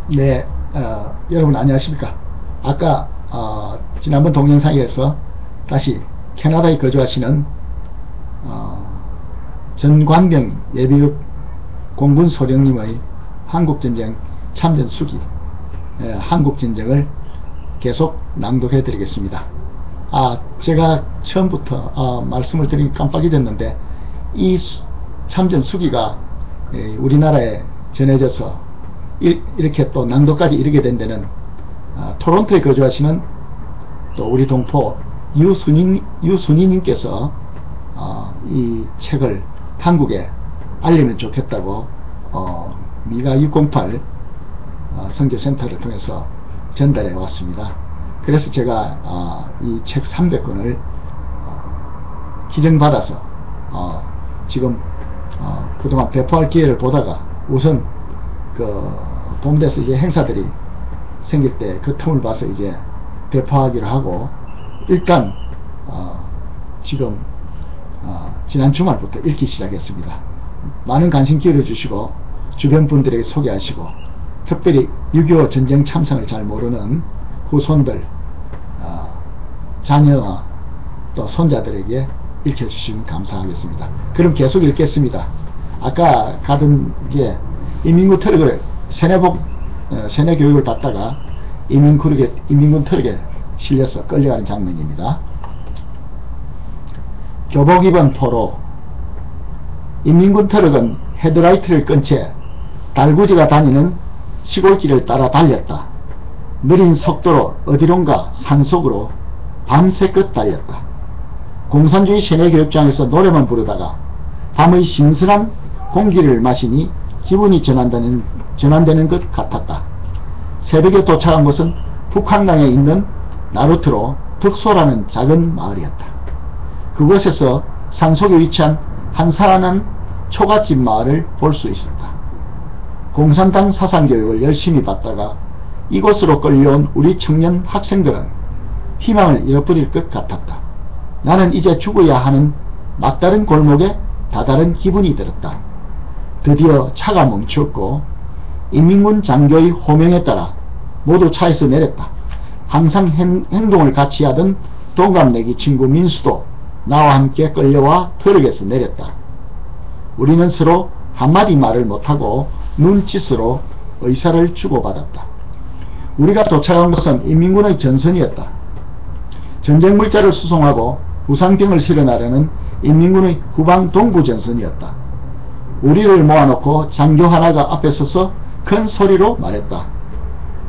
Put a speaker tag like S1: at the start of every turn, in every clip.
S1: 네, 여러분 안녕하십니까. 아까 지난번 동영상에서 다시 캐나다에 거주하시는 전광병 예비역 공군 소령님의 한국전쟁 참전 수기 한국전쟁을 계속 낭독해 드리겠습니다. 제가 처음부터 말씀을 드리기 깜빡 잊었는데, 이 참전 수기가 우리나라에 전해져서 이렇게 또 낭독까지 이르게 된 데는 토론토에 거주하시는 또 우리 동포 유순희님께서 이 책을 한국에 알리면 좋겠다고 미가 608 선교센터를 통해서 전달해 왔습니다. 그래서 제가 이 책 300권을 기증받아서 지금 그동안 배포할 기회를 보다가 우선 본대에서 이제 행사들이 생길 때 그 틈을 봐서 이제 배포하기로 하고, 일단 지금 지난 주말부터 읽기 시작했습니다. 많은 관심 기울여 주시고 주변 분들에게 소개하시고, 특별히 6.25 전쟁 참상을 잘 모르는 후손들, 자녀와 또 손자들에게 읽혀주시면 감사하겠습니다. 그럼 계속 읽겠습니다. 아까 가던 이제 인민군 트럭을 세뇌 교육을 받다가 인민군 트럭에 실려서 끌려가는 장면입니다. 교복 입은 포로. 인민군 트럭은 헤드라이트를 끈 채 달구지가 다니는 시골길을 따라 달렸다. 느린 속도로 어디론가 산속으로 밤새껏 달렸다. 공산주의 세뇌교육장에서 노래만 부르다가 밤의 신선한 공기를 마시니 기분이 전환되는 것 같았다. 새벽에 도착한 곳은 북한강에 있는 나루트로 덕소라는 작은 마을이었다. 그곳에서 산속에 위치한 한산한 초가집 마을을 볼 수 있었다. 공산당 사상교육을 열심히 받다가 이곳으로 끌려온 우리 청년 학생들은 희망을 잃어버릴 것 같았다. 나는 이제 죽어야 하는 막다른 골목에 다다른 기분이 들었다. 드디어 차가 멈추었고 인민군 장교의 호명에 따라 모두 차에서 내렸다. 항상 행동을 같이 하던 동갑내기 친구 민수도 나와 함께 끌려와 트럭에서 내렸다. 우리는 서로 한마디 말을 못하고 눈짓으로 의사를 주고받았다. 우리가 도착한 것은 인민군의 전선이었다. 전쟁 물자를 수송하고 부상병을 실어나르는 인민군의 후방 동부 전선이었다. 우리를 모아놓고 장교 하나가 앞에 서서 큰 소리로 말했다.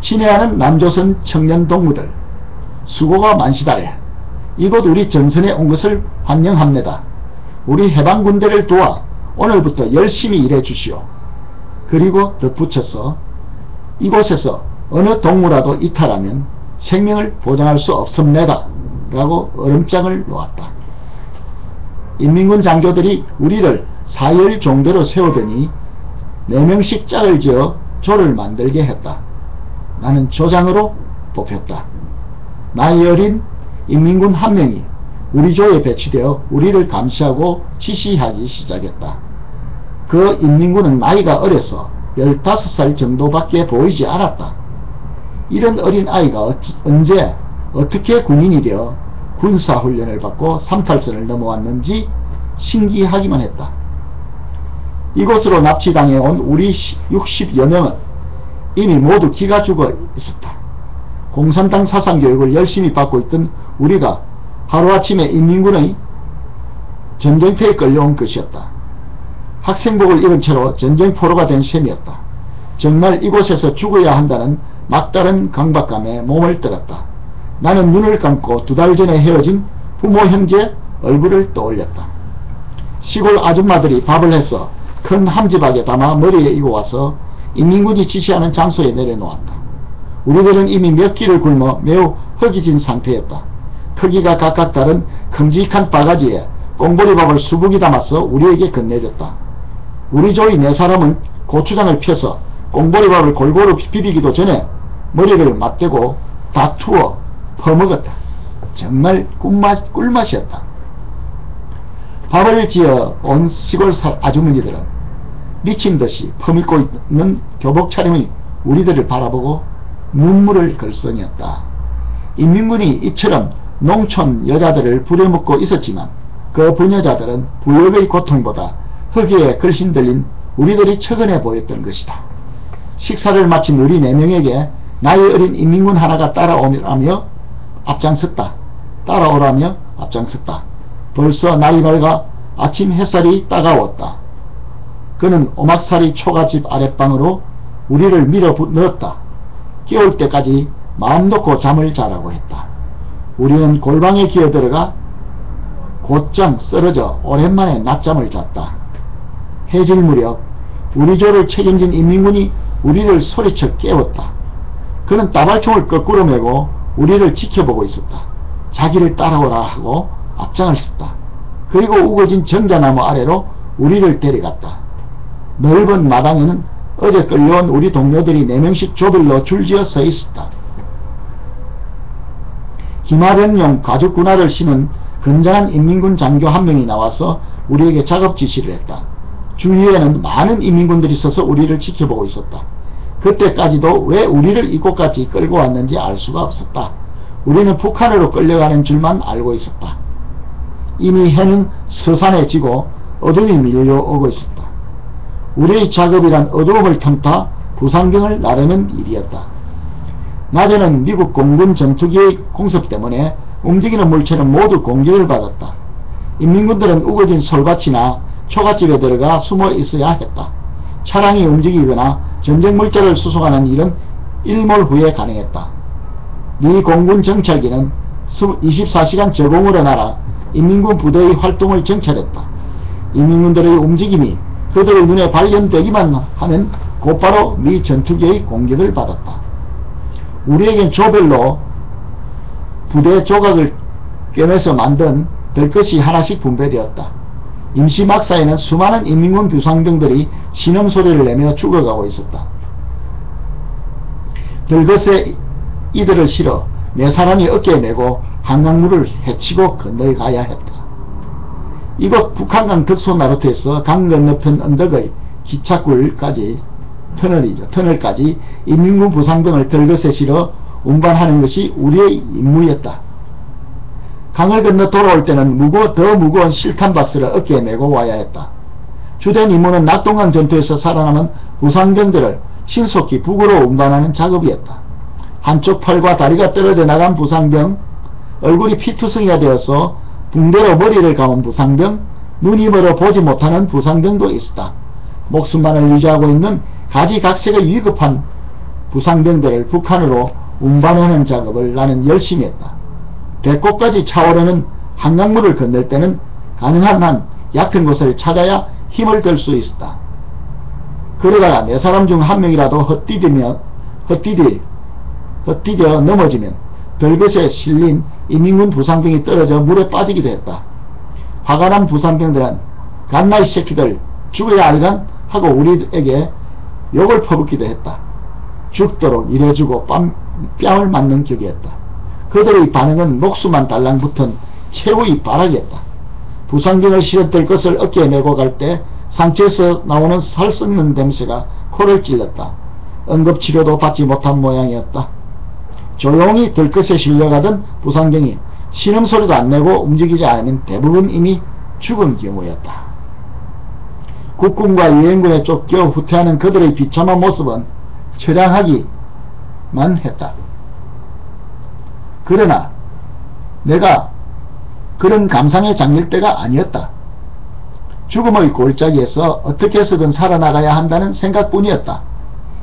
S1: 친애하는 남조선 청년 동무들, 수고가 많시다래. 이곳 우리 전선에 온 것을 환영합니다. 우리 해방군대를 도와 오늘부터 열심히 일해 주시오. 그리고 덧붙여서 이곳에서 어느 동무라도 이탈하면 생명을 보장할 수 없습니다. 라고 얼음장을 놓았다. 인민군 장교들이 우리를 사열 종대로 세우더니 4명씩 짝을 지어 조를 만들게 했다. 나는 조장으로 뽑혔다. 나이 어린 인민군 한 명이 우리 조에 배치되어 우리를 감시하고 지시하기 시작했다. 그 인민군은 나이가 어려서 15살 정도밖에 보이지 않았다. 이런 어린 아이가 언제 어떻게 군인이 되어 군사훈련을 받고 38선을 넘어왔는지 신기하기만 했다. 이곳으로 납치당해 온 우리 60여 명은 이미 모두 기가 죽어 있었다. 공산당 사상교육을 열심히 받고 있던 우리가 하루아침에 인민군의 전쟁터에 끌려온 것이었다. 학생복을 입은 채로 전쟁포로가 된 셈이었다. 정말 이곳에서 죽어야 한다는 막다른 강박감에 몸을 떨었다. 나는 눈을 감고 2달 전에 헤어진 부모 형제 얼굴을 떠올렸다. 시골 아줌마들이 밥을 해서 큰 함지박에 담아 머리에 이고 와서 인민군이 지시하는 장소에 내려놓았다. 우리들은 이미 몇 끼를 굶어 매우 허기진 상태였다. 크기가 각각 다른 큼직한 바가지에 꽁보리밥을 수북이 담아서 우리에게 건네줬다. 우리 조의 4사람은 고추장을 펴서 꽁보리밥을 골고루 비비기도 전에 머리를 맞대고 다투어 퍼먹었다. 정말 꿀맛이었다. 밥을 지어 온 시골 아주머니들은 미친듯이 퍼먹고 있는 교복 차림의 우리들을 바라보고 눈물을 글썽였다. 인민군이 이처럼 농촌 여자들을 부려먹고 있었지만 그 부녀자들은 부역의 고통보다 흑의에 걸신 들린 우리들이 척은해 보였던 것이다. 식사를 마친 우리 4명에게 나이 어린 인민군 하나가 따라오라며 앞장섰다. 벌써 날이 밝아 아침 햇살이 따가웠다. 그는 오막살이 초가집 아랫방으로 우리를 밀어 넣었다. 깨울 때까지 마음 놓고 잠을 자라고 했다. 우리는 골방에 기어들어가 곧장 쓰러져 오랜만에 낮잠을 잤다. 해질 무렵 우리 조를 책임진 인민군이 우리를 소리쳐 깨웠다. 그는 따발총을 거꾸로 메고 우리를 지켜보고 있었다. 자기를 따라오라 하고 앞장을 섰다. 그리고 우거진 정자나무 아래로 우리를 데려갔다. 넓은 마당에는 어제 끌려온 우리 동료들이 4명씩 조별로 줄지어 서 있었다. 기마병용 가죽군화를 신은 건장한 인민군 장교 한 명이 나와서 우리에게 작업 지시를 했다. 주위에는 많은 인민군들이 서서 우리를 지켜보고 있었다. 그때까지도 왜 우리를 이곳까지 끌고 왔는지 알 수가 없었다. 우리는 북한으로 끌려가는 줄만 알고 있었다. 이미 해는 서산해지고 어둠이 밀려오고 있었다. 우리의 작업이란 어두움을 틈타 부상병을 나르는 일이었다. 낮에는 미국 공군 전투기의 공습 때문에 움직이는 물체는 모두 공격을 받았다. 인민군들은 우거진 솔밭이나 초가집에 들어가 숨어 있어야 했다. 차량이 움직이거나 전쟁 물자를 수송하는 일은 일몰 후에 가능했다. 미 공군 정찰기는 24시간 저공으로 날아 인민군 부대의 활동을 정찰했다. 인민군들의 움직임이 그들의 눈에 발견되기만 하면 곧바로 미 전투기의 공격을 받았다. 우리에겐 조별로 부대 조각을 꿰매서 만든 별것이 하나씩 분배되었다. 임시막사에는 수많은 인민군 부상병들이 신음소리를 내며 죽어가고 있었다. 별것에 이들을 실어 4사람이 어깨에 메고 한강물을 헤치고 건너가야 했다. 이곳 북한강 덕소나루터에서 강 건너편 언덕의 기차굴까지 터널까지 인민군 부상병을 별것에 실어 운반하는 것이 우리의 임무였다. 강을 건너 돌아올 때는 더 무거운 실탄박스를 어깨에 메고 와야 했다. 주된 임무는 낙동강 전투에서 살아남은 부상병들을 신속히 북으로 운반하는 작업이었다. 한쪽 팔과 다리가 떨어져 나간 부상병, 얼굴이 피투성이가 되어서 붕대로 머리를 감은 부상병, 눈이 멀어 보지 못하는 부상병도 있었다. 목숨만을 유지하고 있는 가지각색의 위급한 부상병들을 북한으로 운반하는 작업을 나는 열심히 했다. 배꼽까지 차오르는 한강물을 건널 때는 가능한 한 얕은 곳을 찾아야 힘을 들 수 있었다. 그러다가 4사람 중 한 명이라도 헛디뎌 넘어지면 별것에 실린 인민군 부상병이 떨어져 물에 빠지기도 했다. 화가 난 부상병들은 갓나이 새끼들 죽어야 알간 하고 우리에게 욕을 퍼붓기도 했다. 죽도록 일해주고 뺨을 맞는 격이었다. 그들의 반응은 목수만 달랑붙은 최후의 발악이었다. 부상병을 실었던 것을 어깨에 메고 갈 때 상처에서 나오는 살 썩는 냄새가 코를 찔렀다. 응급치료도 받지 못한 모양이었다. 조용히 들것에 실려가던 부상병이 신음소리도 안 내고 움직이지 않으면 대부분 이미 죽은 경우였다. 국군과 유엔군에 쫓겨 후퇴하는 그들의 비참한 모습은 처량하기만 했다. 그러나 내가 그런 감상에 잠길 때가 아니었다. 죽음의 골짜기에서 어떻게 해서든 살아나가야 한다는 생각뿐이었다.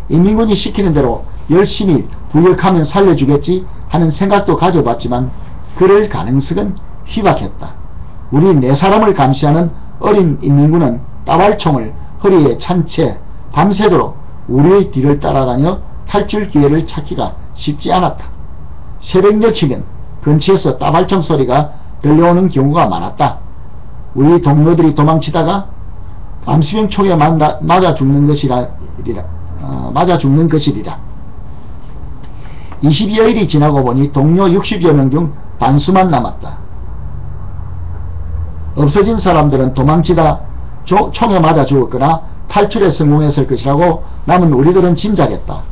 S1: 인민군이 시키는 대로 열심히 부역하면 살려주겠지 하는 생각도 가져봤지만 그럴 가능성은 희박했다. 우리 4사람을 감시하는 어린 인민군은 따발총을 허리에 찬 채 밤새도록 우리의 뒤를 따라다녀 탈출 기회를 찾기가 쉽지 않았다. 새벽녘이면 근처에서 따발총 소리가 들려오는 경우가 많았다. 우리 동료들이 도망치다가 암시병 총에 맞아 죽는 것이리라. 22여일이 지나고 보니 동료 60여 명 중 반수만 남았다. 없어진 사람들은 도망치다 총에 맞아 죽었거나 탈출에 성공했을 것이라고 남은 우리들은 짐작했다.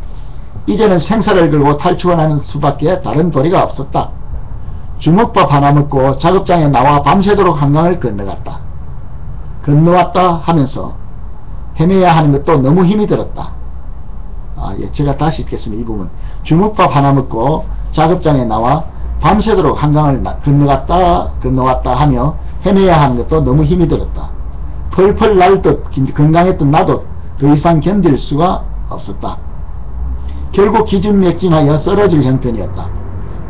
S1: 이제는 생사를 걸고 탈출하는 수밖에 다른 도리가 없었다. 주먹밥 하나 먹고 작업장에 나와 밤새도록 한강을 건너갔다. 건너왔다 하면서 헤매야 하는 것도 너무 힘이 들었다. 제가 다시 읽겠습니다. 이 부분. 주먹밥 하나 먹고 작업장에 나와 밤새도록 한강을 건너왔다 하며 헤매야 하는 것도 너무 힘이 들었다. 펄펄 날듯 건강했던 나도 더 이상 견딜 수가 없었다. 결국 기진맥진하여 쓰러질 형편이었다.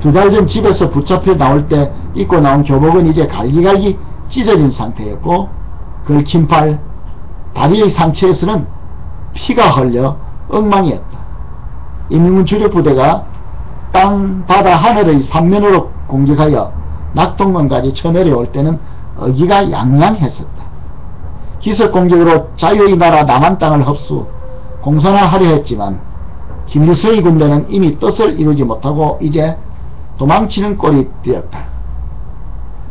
S1: 2달 전 집에서 붙잡혀 나올 때 입고 나온 교복은 이제 갈기갈기 찢어진 상태였고 긁힌 팔, 다리의 상처에서는 피가 흘려 엉망이었다. 인민군 주력부대가 땅, 바다, 하늘의 삼면으로 공격하여 낙동강까지 쳐내려올 때는 어기가 양양했었다. 기습공격으로 자유의 나라 남한 땅을 흡수, 공산화하려 했지만 김일성의 군대는 이미 뜻을 이루지 못하고 이제 도망치는 꼴이 되었다.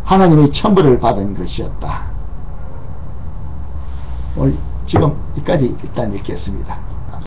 S1: 하나님의 천벌을 받은 것이었다. 지금 여기까지 일단 읽겠습니다.